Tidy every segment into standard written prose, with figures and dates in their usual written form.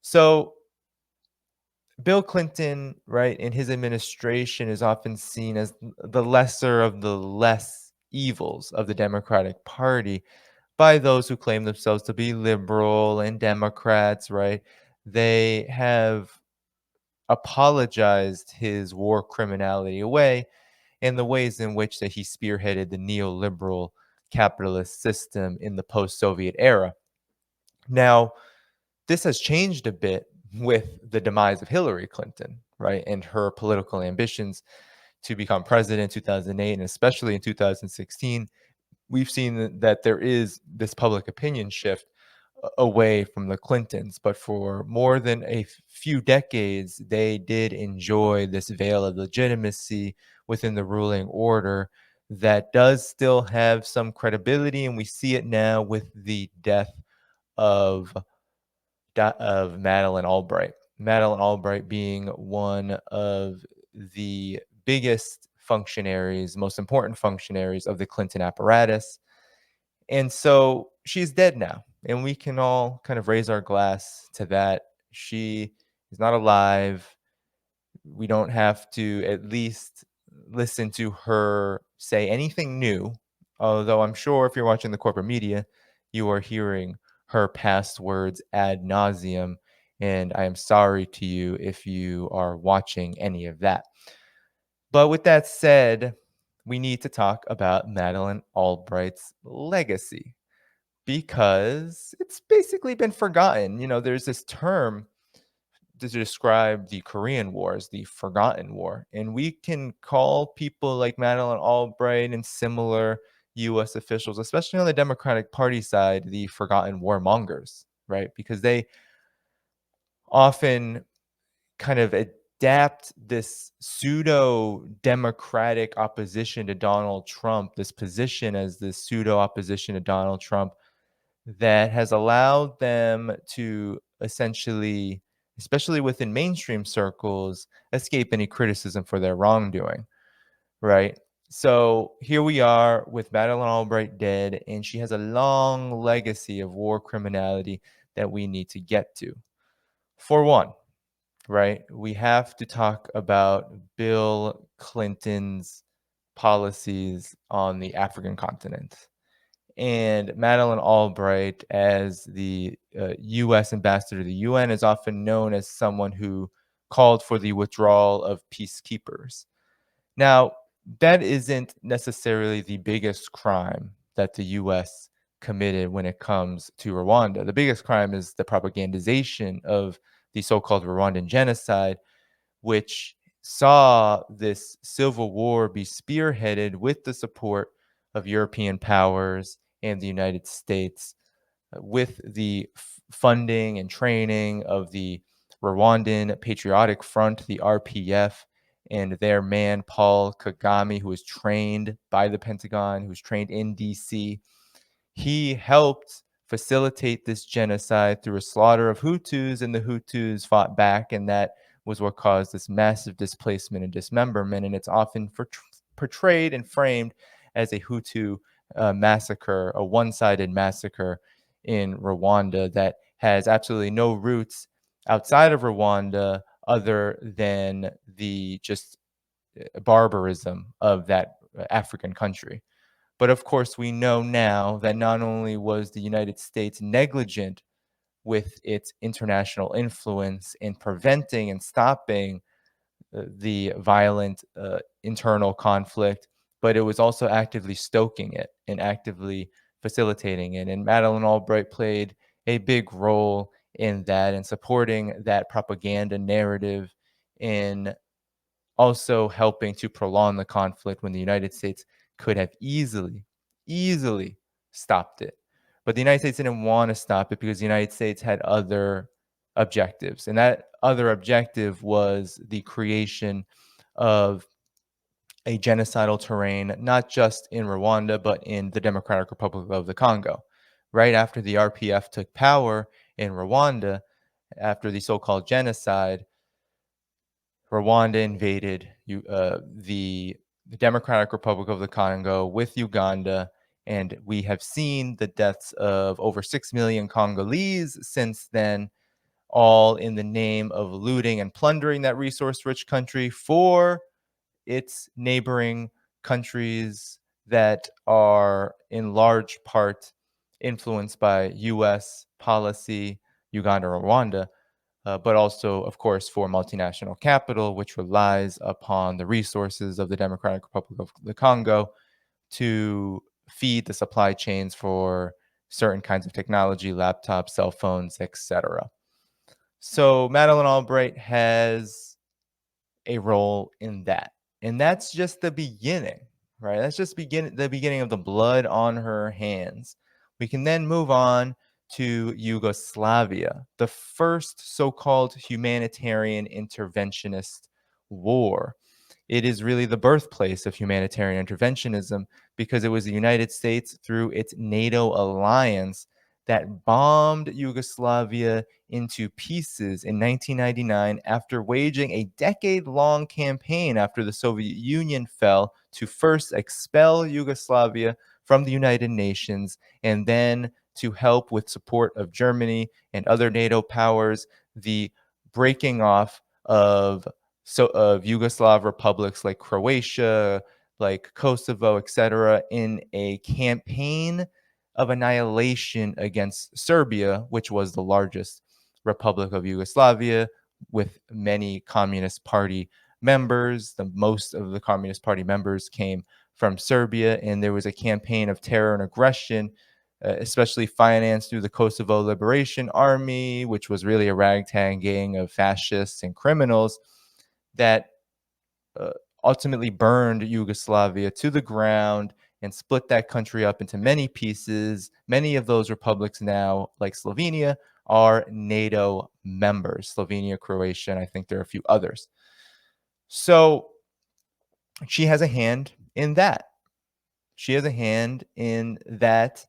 So Bill Clinton, right, in his administration is often seen as the lesser of the less evils of the Democratic Party by those who claim themselves to be liberal and Democrats, right? They have apologized his war criminality away in the ways in which that he spearheaded the neoliberal capitalist system in the post-Soviet era. Now, this has changed a bit with the demise of Hillary Clinton, right, and her political ambitions to become president in 2008 and especially in 2016. We've seen that there is this public opinion shift away from the Clintons, but for more than a few decades, they did enjoy this veil of legitimacy within the ruling order that does still have some credibility, and we see it now with the death of Madeleine Albright. Madeleine Albright being one of the biggest functionaries, most important functionaries of the Clinton apparatus. And so she's dead now. And we can all kind of raise our glass to that. She is not alive. We don't have to at least listen to her say anything new. Although I'm sure if you're watching the corporate media, you are hearing her past words ad nauseum. And I am sorry to you if you are watching any of that. But with that said, we need to talk about Madeleine Albright's legacy because it's basically been forgotten. There's this term to describe the Korean War as the forgotten war. And we can call people like Madeleine Albright and similar US officials, especially on the Democratic Party side, the forgotten warmongers, right? Because they often kind of adapt this pseudo democratic opposition to Donald Trump, this position as this pseudo opposition to Donald Trump that has allowed them to essentially, especially within mainstream circles, escape any criticism for their wrongdoing, right? So here we are with Madeleine Albright dead, and she has a long legacy of war criminality that we need to get to. For one, right, we have to talk about Bill Clinton's policies on the African continent. And Madeleine Albright, as the U.S. ambassador to the UN, is often known as someone who called for the withdrawal of peacekeepers. Now, that isn't necessarily the biggest crime that the U.S. committed when it comes to Rwanda. The biggest crime is the propagandization of the so-called Rwandan Genocide, which saw this civil war be spearheaded with the support of European powers and the United States, with the funding and training of the Rwandan Patriotic Front, the RPF, and their man, Paul Kagame, who was trained by the Pentagon, who was trained in DC. He helped facilitate this genocide through a slaughter of Hutus, and the Hutus fought back, and that was what caused this massive displacement and dismemberment. And it's often portrayed and framed as a Hutu massacre, a one-sided massacre in Rwanda that has absolutely no roots outside of Rwanda other than the just barbarism of that African country. But of course, we know now that not only was the United States negligent with its international influence in preventing and stopping the violent internal conflict, but it was also actively stoking it and actively facilitating it. And Madeleine Albright played a big role in that and supporting that propaganda narrative in also helping to prolong the conflict when the United States could have easily stopped it. But the United States didn't want to stop it because the United States had other objectives. And that other objective was the creation of a genocidal terrain, not just in Rwanda, but in the Democratic Republic of the Congo. Right after the RPF took power in Rwanda, after the so-called genocide, Rwanda invaded the Democratic Republic of the Congo with Uganda, and we have seen the deaths of over 6 million Congolese since then, all in the name of looting and plundering that resource rich country for its neighboring countries that are in large part influenced by US policy, Uganda, Rwanda, but also, of course, for multinational capital, which relies upon the resources of the Democratic Republic of the Congo to feed the supply chains for certain kinds of technology, laptops, cell phones, etc. So Madeline Albright has a role in that. And that's just the beginning, right? That's just the beginning of the blood on her hands. We can then move on to Yugoslavia, the first so-called humanitarian interventionist war. It is really the birthplace of humanitarian interventionism because it was the United States through its NATO alliance that bombed Yugoslavia into pieces in 1999 after waging a decade-long campaign after the Soviet Union fell to first expel Yugoslavia from the United Nations and then to help with support of Germany and other NATO powers the breaking off of Yugoslav republics like Croatia, like Kosovo, etc., in a campaign of annihilation against Serbia, which was the largest Republic of Yugoslavia, with many Communist Party members. The most of the Communist Party members came from Serbia, and there was a campaign of terror and aggression, especially financed through the Kosovo Liberation Army, which was really a ragtag gang of fascists and criminals that uh, ultimately burned Yugoslavia to the ground and split that country up into many pieces. Many of those republics now, like Slovenia, are NATO members. Slovenia, Croatia, and I think there are a few others. So she has a hand in that. She has a hand in that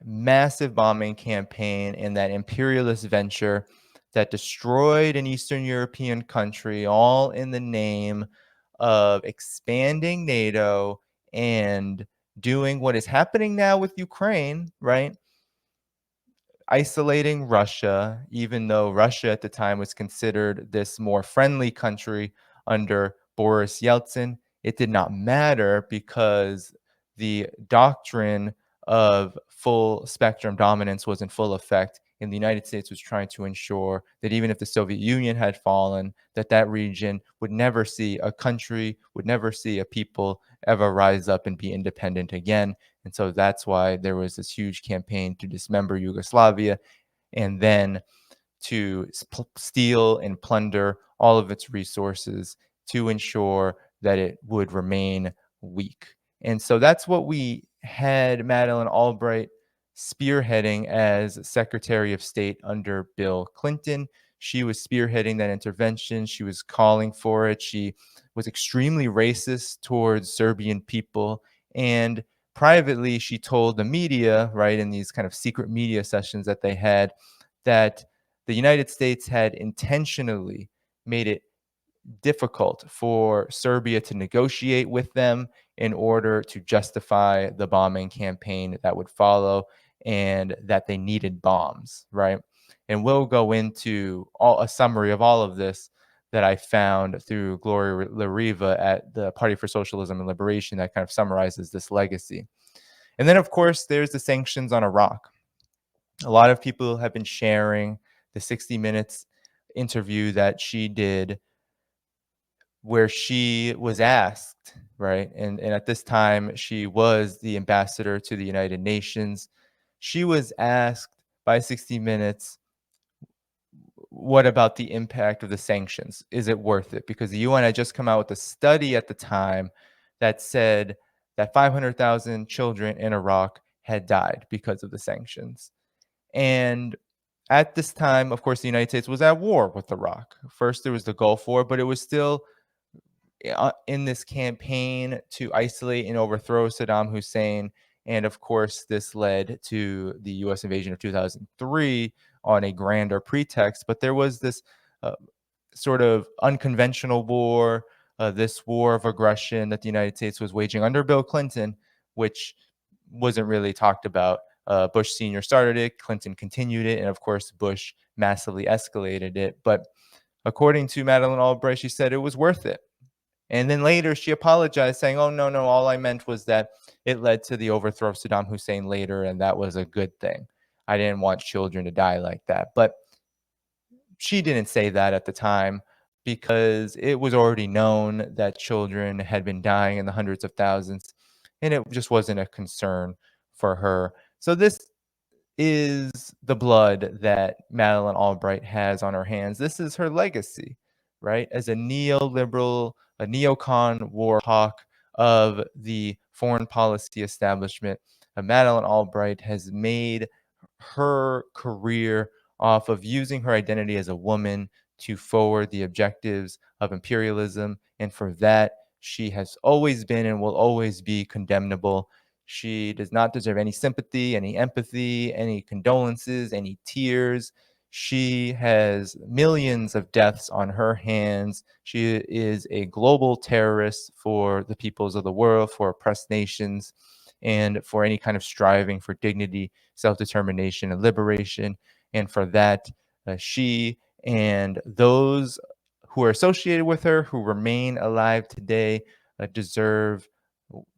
massive bombing campaign and that imperialist venture that destroyed an Eastern European country, all in the name of expanding NATO and doing what is happening now with Ukraine, right? Isolating Russia, even though Russia at the time was considered this more friendly country under Boris Yeltsin. It did not matter because the doctrine of full spectrum dominance was in full effect. And the United States was trying to ensure that even if the Soviet Union had fallen, that that region would never see a country, would never see a people ever rise up and be independent again. And so that's why there was this huge campaign to dismember Yugoslavia and then to steal and plunder all of its resources to ensure that it would remain weak. And so that's what we had Madeleine Albright spearheading as Secretary of State under Bill Clinton. She was spearheading that intervention. She was calling for it. She was extremely racist towards Serbian people. And privately, she told the media, right, in these kind of secret media sessions that they had, that the United States had intentionally made it difficult for Serbia to negotiate with them in order to justify the bombing campaign that would follow and that they needed bombs, right? And we'll go into a summary of all of this that I found through Gloria La Riva at the Party for Socialism and Liberation that kind of summarizes this legacy. And then, of course, there's the sanctions on Iraq. A lot of people have been sharing the 60 Minutes interview that she did where she was asked, right? And at this time, she was the ambassador to the United Nations. She was asked by 60 Minutes, what about the impact of the sanctions? Is it worth it? Because the UN had just come out with a study at the time that said that 500,000 children in Iraq had died because of the sanctions. And at this time, of course, the United States was at war with Iraq. First, there was the Gulf War, but it was still in this campaign to isolate and overthrow Saddam Hussein. And of course, this led to the US invasion of 2003 on a grander pretext. But there was this uh, sort of unconventional war, this war of aggression that the United States was waging under Bill Clinton, which wasn't really talked about Bush Sr. started it, Clinton continued it, and of course, Bush massively escalated it. But according to Madeleine Albright, she said it was worth it. And then later she apologized, saying, "Oh, no, no, all I meant was that it led to the overthrow of Saddam Hussein later, and that was a good thing. I didn't want children to die like that." But she didn't say that at the time because it was already known that children had been dying in the hundreds of thousands, and it just wasn't a concern for her. So this is the blood that Madeleine Albright has on her hands. This is her legacy, right? As a neoliberal, a neocon war hawk of the foreign policy establishment, Madeleine Albright has made her career off of using her identity as a woman to forward the objectives of imperialism. And for that, she has always been and will always be condemnable. She does not deserve any sympathy, any empathy, any condolences, any tears. She has millions of deaths on her hands. She is a global terrorist for the peoples of the world, for oppressed nations, and for any kind of striving for dignity, self determination, and liberation. And for that, she and those who are associated with her, who remain alive today, deserve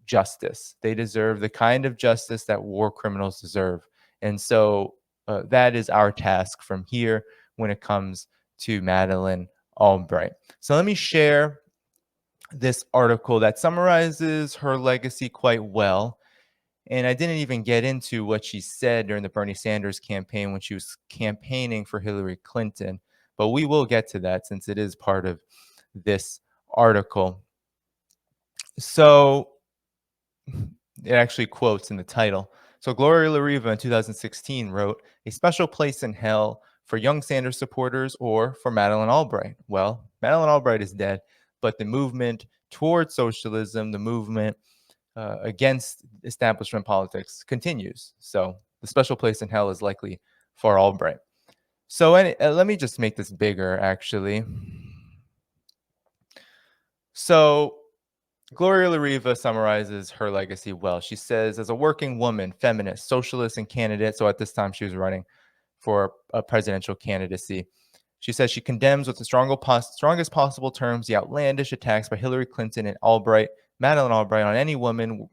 justice. They deserve the kind of justice that war criminals deserve. And so that is our task from here when it comes to Madeleine Albright. So let me share this article that summarizes her legacy quite well. And I didn't even get into what she said during the Bernie Sanders campaign when she was campaigning for Hillary Clinton, but we will get to that since it is part of this article. So it actually quotes in the title. So Gloria La Riva in 2016 wrote, "A special place in hell for young Sanders supporters or for Madeleine Albright." Well, Madeleine Albright is dead, but the movement towards socialism, the movement against establishment politics continues. So the special place in hell is likely for Albright. So let me just make this bigger, actually. So Gloria La Riva summarizes her legacy well. She says, as a working woman, feminist, socialist, and candidate, so at this time she was running for a presidential candidacy, she says she condemns with the strongest possible terms the outlandish attacks by Hillary Clinton and Madeleine Albright, on any woman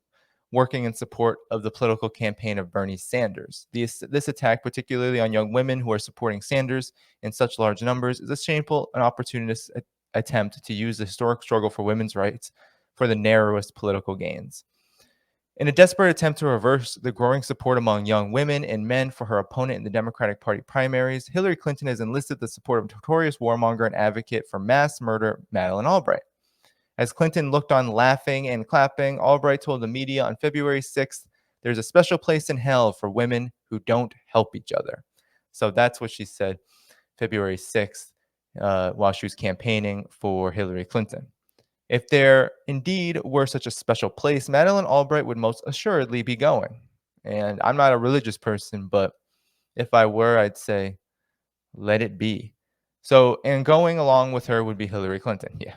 working in support of the political campaign of Bernie Sanders. This attack, particularly on young women who are supporting Sanders in such large numbers, is a shameful and opportunist attempt to use the historic struggle for women's rights for the narrowest political gains. In a desperate attempt to reverse the growing support among young women and men for her opponent in the Democratic Party primaries, Hillary Clinton has enlisted the support of notorious warmonger and advocate for mass murder, Madeleine Albright. As Clinton looked on laughing and clapping, Albright told the media on February 6th, "There's a special place in hell for women who don't help each other." So that's what she said February 6th while she was campaigning for Hillary Clinton. If there indeed were such a special place, Madeleine Albright would most assuredly be going. And I'm not a religious person, but if I were, I'd say, let it be. So, and going along with her would be Hillary Clinton. Yeah.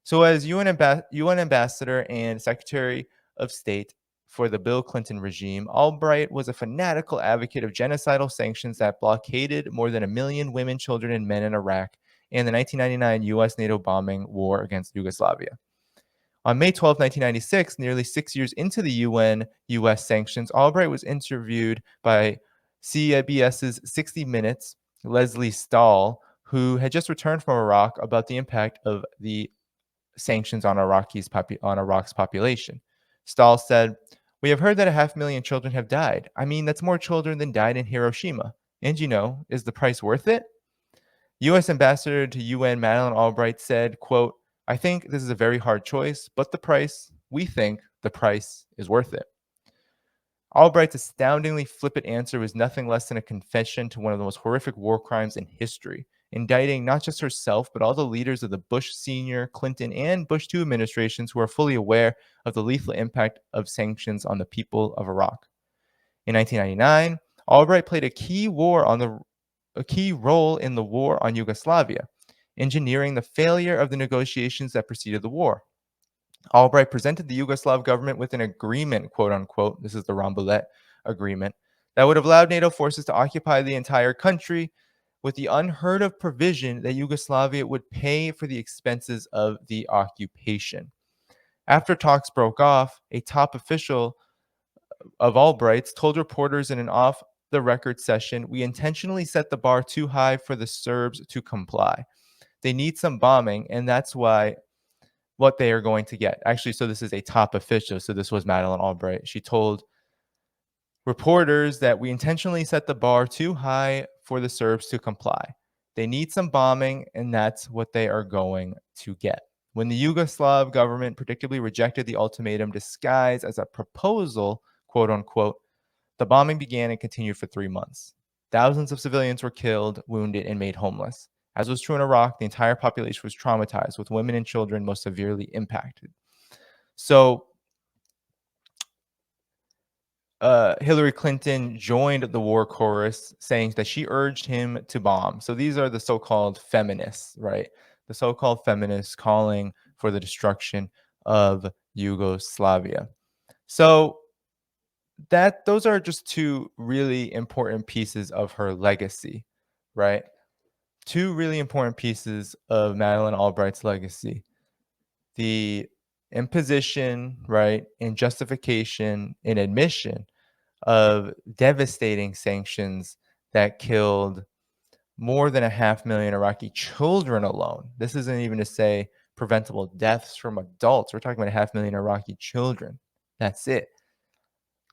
So, as UN ambassador and Secretary of State for the Bill Clinton regime, Albright was a fanatical advocate of genocidal sanctions that blockaded more than 1 million women, children, and men in Iraq and the 1999 U.S. NATO bombing war against Yugoslavia. On May 12, 1996, nearly 6 years into the UN-U.S. sanctions, Albright was interviewed by CBS's 60 Minutes, Leslie Stahl, who had just returned from Iraq, about the impact of the sanctions on Iraq's population. Stahl said, "We have heard that 500,000 children have died. I mean, that's more children than died in Hiroshima. And is the price worth it?" U.S. Ambassador to UN Madeleine Albright said, quote, "I think this is a very hard choice, but we think the price is worth it." Albright's astoundingly flippant answer was nothing less than a confession to one of the most horrific war crimes in history, indicting not just herself, but all the leaders of the Bush Sr., Clinton, and Bush II administrations who are fully aware of the lethal impact of sanctions on the people of Iraq. In 1999, Albright played a key role in the war on Yugoslavia, engineering the failure of the negotiations that preceded the war. Albright presented the Yugoslav government with an agreement, quote unquote, this is the Rambouillet agreement that would have allowed NATO forces to occupy the entire country, with the unheard of provision that Yugoslavia would pay for the expenses of the occupation. After talks broke off, a top official of Albright's told reporters in an off the record session, "We intentionally set the bar too high for the Serbs to comply. They need some bombing, and that's why what they are going to get." Actually, so this is a top official. So this was Madeleine Albright. She told reporters that we intentionally set the bar too high for the Serbs to comply. They need some bombing, and that's what they are going to get. When the Yugoslav government predictably rejected the ultimatum disguised as a proposal, quote unquote, the bombing began and continued for 3 months. Thousands of civilians were killed, wounded, and made homeless. As was true in Iraq, the entire population was traumatized, with women and children most severely impacted. So Hillary Clinton joined the war chorus, saying that she urged him to bomb. So these are the so-called feminists, right? The so-called feminists calling for the destruction of Yugoslavia. So that those are just two really important pieces of her legacy, right? Two really important pieces of Madeleine Albright's legacy. The imposition, right, and justification and admission of devastating sanctions that killed more than 500,000 Iraqi children alone. This isn't even to say preventable deaths from adults. We're talking about 500,000 Iraqi children. That's it,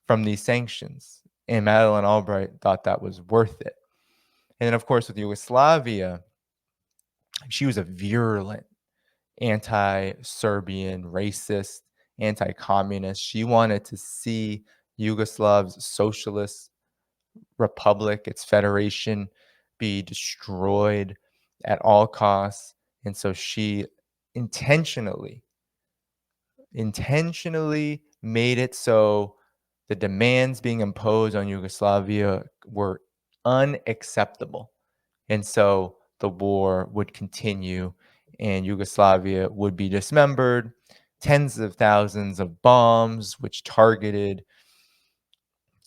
from these sanctions. And Madeleine Albright thought that was worth it. And then, of course, with Yugoslavia, she was a virulent anti-Serbian, racist, anti-communist. She wanted to see Yugoslav's socialist republic, its federation, be destroyed at all costs. And so she intentionally made it so the demands being imposed on Yugoslavia were unacceptable. And so the war would continue and Yugoslavia would be dismembered. Tens of thousands of bombs, which targeted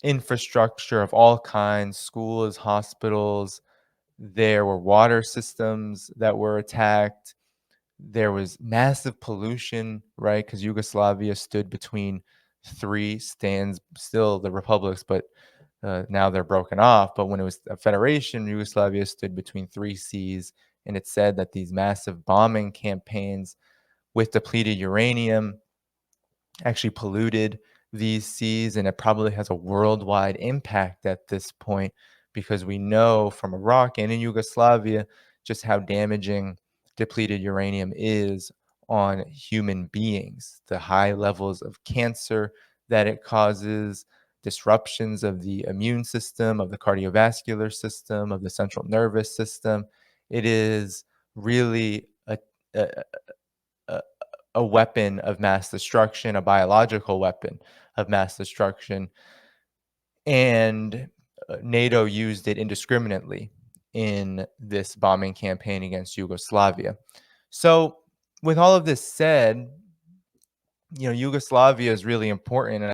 infrastructure of all kinds, schools, hospitals. There were water systems that were attacked. There was massive pollution, right? Because Yugoslavia stood between three stands, still the republics, but now they're broken off. But when it was a federation, Yugoslavia stood between three seas. And it said that these massive bombing campaigns with depleted uranium actually polluted these seas, and it probably has a worldwide impact at this point, because we know from Iraq and in Yugoslavia just how damaging depleted uranium is on human beings, the high levels of cancer that it causes, disruptions of the immune system, of the cardiovascular system, of the central nervous system. It is really a, a, a weapon of mass destruction, a biological weapon of mass destruction. And NATO used it indiscriminately in this bombing campaign against Yugoslavia. So, with all of this said, Yugoslavia is really important. And